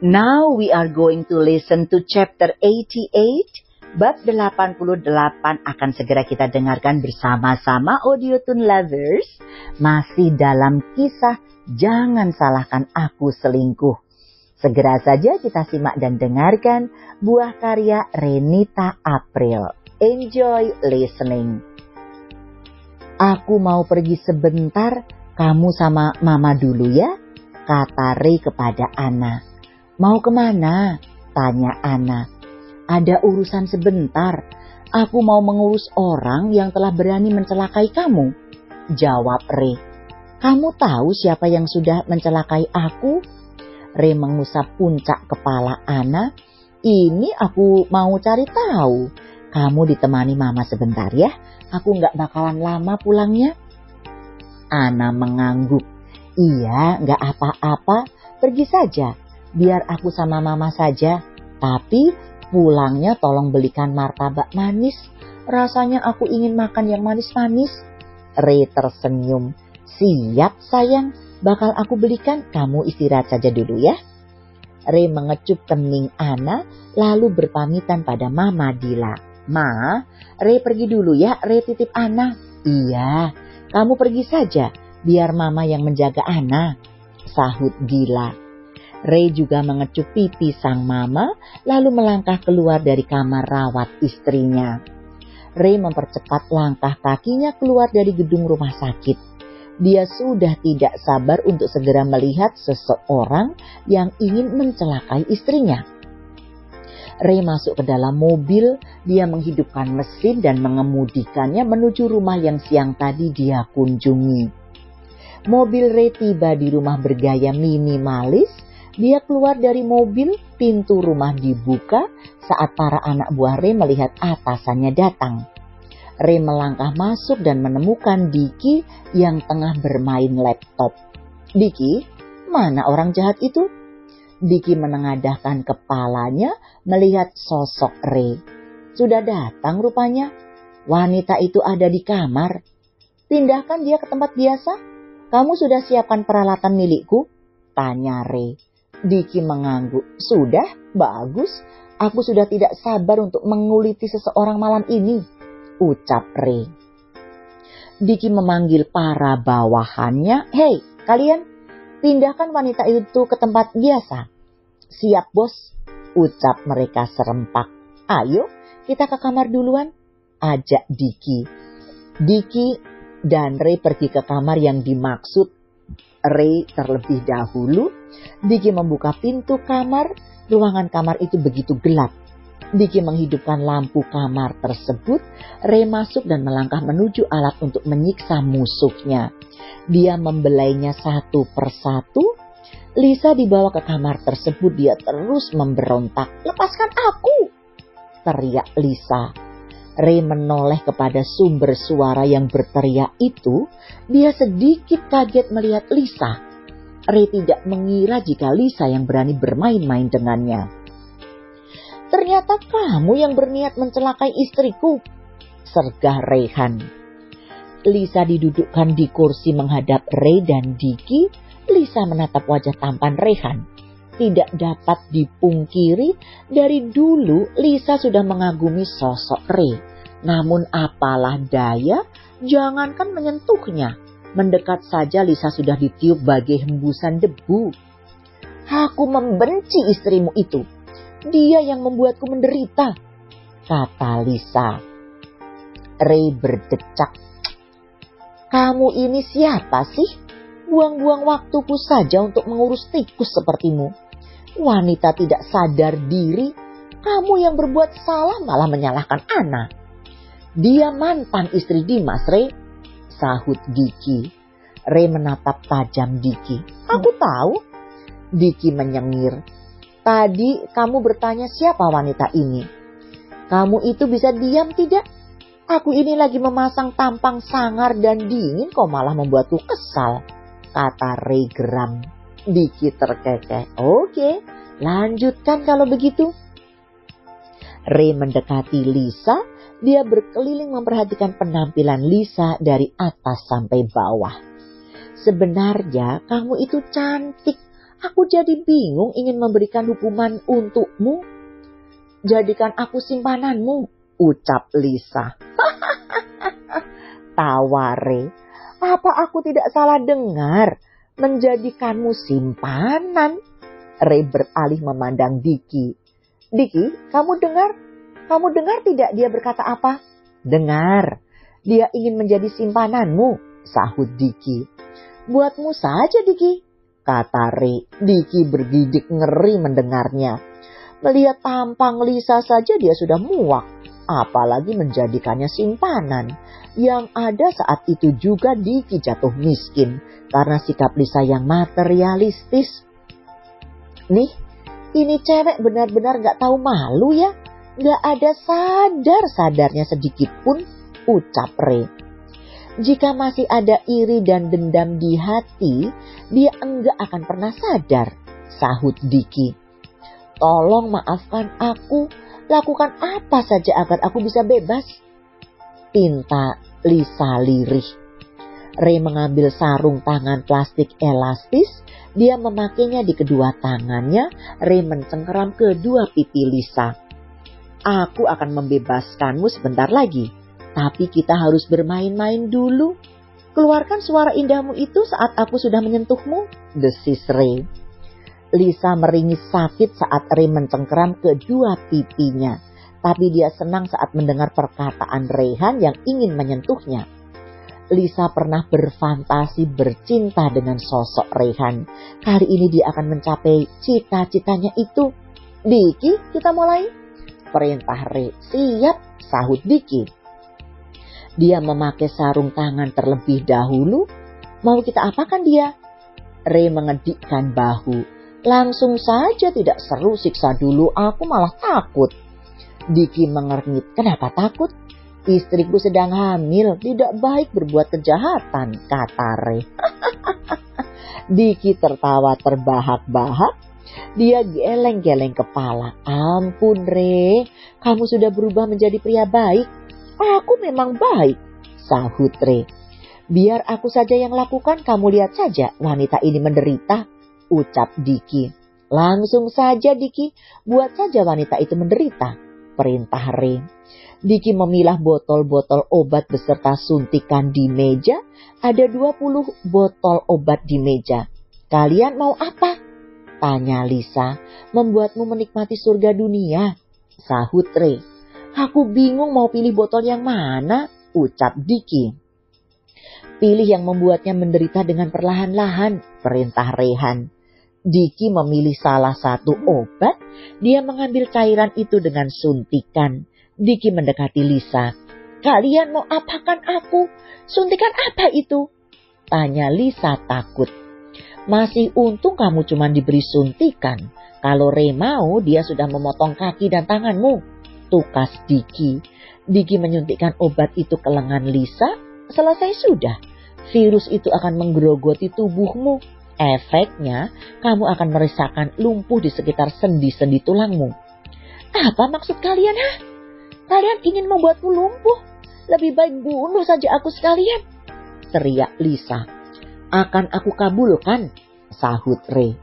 Now we are going to listen to chapter 88. Bab 88 akan segera kita dengarkan bersama-sama Audiotune lovers. Masih dalam kisah Jangan Salahkan Aku Selingkuh. Segera saja kita simak dan dengarkan buah karya Renita April. Enjoy listening. Aku mau pergi sebentar, kamu sama mama dulu ya, kata Ray kepada Anna. Mau kemana? Tanya Anna. Ada urusan sebentar. Aku mau mengurus orang yang telah berani mencelakai kamu. Jawab Ray. Kamu tahu siapa yang sudah mencelakai aku? Ray mengusap puncak kepala Anna. Ini aku mau cari tahu. Kamu ditemani mama sebentar ya. Aku gak bakalan lama pulangnya. Anna mengangguk. Iya, gak apa-apa. Pergi saja. Biar aku sama mama saja. Tapi pulangnya tolong belikan martabak manis. Rasanya aku ingin makan yang manis-manis. Ray tersenyum. Siap sayang. Bakal aku belikan. Kamu istirahat saja dulu ya. Ray mengecup kening Anna. Lalu berpamitan pada Mama Dila. Ma, Ray pergi dulu ya. Ray titip Anna. Iya, kamu pergi saja. Biar mama yang menjaga Anna. Sahut Dila. Ray juga mengecup pipi sang mama, lalu melangkah keluar dari kamar rawat istrinya. Ray mempercepat langkah kakinya keluar dari gedung rumah sakit. Dia sudah tidak sabar untuk segera melihat seseorang yang ingin mencelakai istrinya. Ray masuk ke dalam mobil, dia menghidupkan mesin dan mengemudikannya menuju rumah yang siang tadi dia kunjungi. Mobil Ray tiba di rumah bergaya minimalis. Dia keluar dari mobil, pintu rumah dibuka saat para anak buah Ray melihat atasannya datang. Ray melangkah masuk dan menemukan Diki yang tengah bermain laptop. Diki, mana orang jahat itu? Diki menengadahkan kepalanya melihat sosok Ray. Sudah datang rupanya. Wanita itu ada di kamar. Pindahkan dia ke tempat biasa. Kamu sudah siapkan peralatan milikku? Tanya Ray. Diki mengangguk. Sudah, bagus. Aku sudah tidak sabar untuk menguliti seseorang malam ini, ucap Ray. Diki memanggil para bawahannya. Hei, kalian, pindahkan wanita itu ke tempat biasa. Siap, bos, ucap mereka serempak. Ayo, kita ke kamar duluan, ajak Diki. Diki dan Ray pergi ke kamar yang dimaksud. Ray terlebih dahulu. Diki membuka pintu kamar. Ruangan kamar itu begitu gelap. Diki menghidupkan lampu kamar tersebut. Ray masuk dan melangkah menuju alat untuk menyiksa musuhnya. Dia membelainya satu persatu. Lisa dibawa ke kamar tersebut. Dia terus memberontak. Lepaskan aku! Teriak Lisa. Ray menoleh kepada sumber suara yang berteriak itu. Dia sedikit kaget melihat Lisa. Ray tidak mengira jika Lisa yang berani bermain-main dengannya. Ternyata kamu yang berniat mencelakai istriku, sergah Rayhan. Lisa didudukkan di kursi menghadap Ray dan Diki. Lisa menatap wajah tampan Rayhan. Tidak dapat dipungkiri, dari dulu Lisa sudah mengagumi sosok Ray. Namun apalah daya, jangankan menyentuhnya. Mendekat saja Lisa sudah ditiup bagai hembusan debu. Aku membenci istrimu itu. Dia yang membuatku menderita, kata Lisa. Ray berdecak. Kamu ini siapa sih? Buang-buang waktuku saja untuk mengurus tikus sepertimu. Wanita tidak sadar diri, kamu yang berbuat salah malah menyalahkan Anna. Dia mantan istri Dimas, Ray, sahut Diki. Ray menatap tajam Diki. Aku tahu. Diki menyengir. Tadi kamu bertanya siapa wanita ini. Kamu itu bisa diam tidak? Aku ini lagi memasang tampang sangar dan dingin kok malah membuatku kesal, kata Ray geram. Diki terkekeh. Oke, lanjutkan kalau begitu. Ray mendekati Lisa. Dia berkeliling memperhatikan penampilan Lisa dari atas sampai bawah. Sebenarnya kamu itu cantik. Aku jadi bingung ingin memberikan hukuman untukmu. Jadikan aku simpananmu, ucap Lisa. Tawa Ray. Apa aku tidak salah dengar? Menjadikanmu simpanan? Ray beralih memandang Diki. Diki, kamu dengar? Kamu dengar tidak dia berkata apa? Dengar. Dia ingin menjadi simpananmu, sahut Diki. Buatmu saja, Diki, kata Ray. Diki bergidik ngeri mendengarnya. Melihat tampang Lisa saja dia sudah muak, apalagi menjadikannya simpanan. Yang ada saat itu juga Diki jatuh miskin karena sikap Lisa yang materialistis. Nih, ini cewek benar-benar gak tahu malu ya. Gak ada sadar-sadarnya sedikit pun, ucap Ray. Jika masih ada iri dan dendam di hati, dia enggak akan pernah sadar, sahut Diki. Tolong maafkan aku, lakukan apa saja agar aku bisa bebas, pinta Lisa lirih. Ray mengambil sarung tangan plastik elastis, dia memakainya di kedua tangannya. Ray mencengkeram kedua pipi Lisa. Aku akan membebaskanmu sebentar lagi, tapi kita harus bermain-main dulu. Keluarkan suara indahmu itu saat aku sudah menyentuhmu, desis Ray. Lisa meringis sakit saat Ray mencengkeram kedua pipinya. Tapi dia senang saat mendengar perkataan Rayhan yang ingin menyentuhnya. Lisa pernah berfantasi bercinta dengan sosok Rayhan. Kali ini dia akan mencapai cita-citanya itu. Diki, kita mulai, perintah Ray. Siap, sahut Diki. Dia memakai sarung tangan terlebih dahulu. Mau kita apakan dia? Ray mengedikkan bahu. Langsung saja, tidak seru, siksa dulu, aku malah takut. Diki mengernyit. Kenapa takut? Istriku sedang hamil, tidak baik berbuat kejahatan, kata Ray. Diki tertawa terbahak-bahak. Dia geleng-geleng kepala. Ampun Ray, kamu sudah berubah menjadi pria baik. Aku memang baik, sahut Ray. Biar aku saja yang lakukan, kamu lihat saja wanita ini menderita, ucap Diki. Langsung saja Diki, buat saja wanita itu menderita, perintah Ray. Diki memilah botol-botol obat beserta suntikan di meja. Ada 20 botol obat di meja. Kalian mau apa? Tanya Lisa. Membuatmu menikmati surga dunia, sahut Ray. Aku bingung mau pilih botol yang mana, ucap Diki. Pilih yang membuatnya menderita dengan perlahan-lahan, perintah Rayhan. Diki memilih salah satu obat. Dia mengambil cairan itu dengan suntikan. Diki mendekati Lisa. Kalian mau apakan aku? Suntikan apa itu? Tanya Lisa takut. Masih untung kamu cuma diberi suntikan. Kalau Ray mau, dia sudah memotong kaki dan tanganmu, tukas Diki. Diki menyuntikkan obat itu ke lengan Lisa. Selesai sudah. Virus itu akan menggerogoti tubuhmu. Efeknya, kamu akan merasakan lumpuh di sekitar sendi-sendi tulangmu. Apa maksud kalian, ha? Kalian ingin membuatku lumpuh? Lebih baik bunuh saja aku sekalian, teriak Lisa. Akan aku kabulkan, sahut Ray.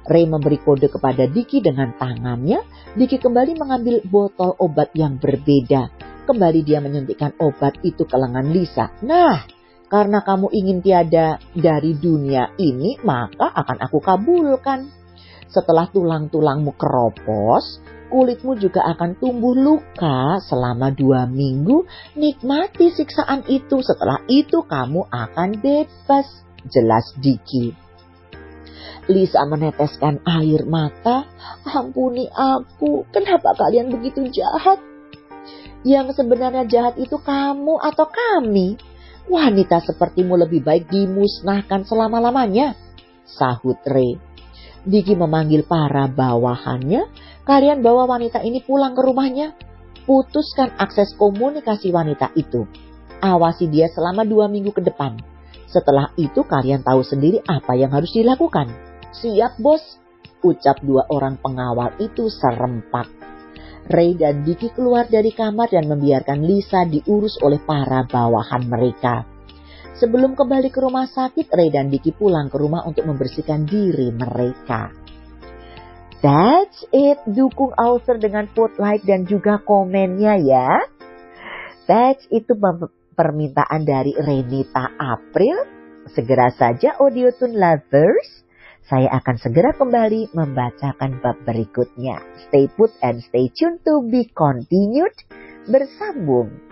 Ray memberi kode kepada Diki dengan tangannya. Diki kembali mengambil botol obat yang berbeda. Kembali dia menyuntikkan obat itu ke lengan Lisa. Nah, karena kamu ingin tiada dari dunia ini, maka akan aku kabulkan. Setelah tulang-tulangmu keropos, kulitmu juga akan tumbuh luka selama 2 minggu. Nikmati siksaan itu. Setelah itu kamu akan bebas, jelas Diki. Lisa meneteskan air mata. Ampuni aku, kenapa kalian begitu jahat? Yang sebenarnya jahat itu kamu atau kami? Wanita sepertimu lebih baik dimusnahkan selama-lamanya, sahut Ray. Diki memanggil para bawahannya. Kalian bawa wanita ini pulang ke rumahnya. Putuskan akses komunikasi wanita itu. Awasi dia selama 2 minggu ke depan. Setelah itu kalian tahu sendiri apa yang harus dilakukan. Siap bos, ucap 2 orang pengawal itu serempak. Ray dan Diki keluar dari kamar dan membiarkan Lisa diurus oleh para bawahan mereka. Sebelum kembali ke rumah sakit, Ray dan Vicky pulang ke rumah untuk membersihkan diri mereka. That's it. Dukung author dengan vote like dan juga komennya ya. That's itu permintaan dari Renita April. Segera saja Audiotune Lovers. Saya akan segera kembali membacakan bab berikutnya. Stay put and stay tuned to be continued. Bersambung.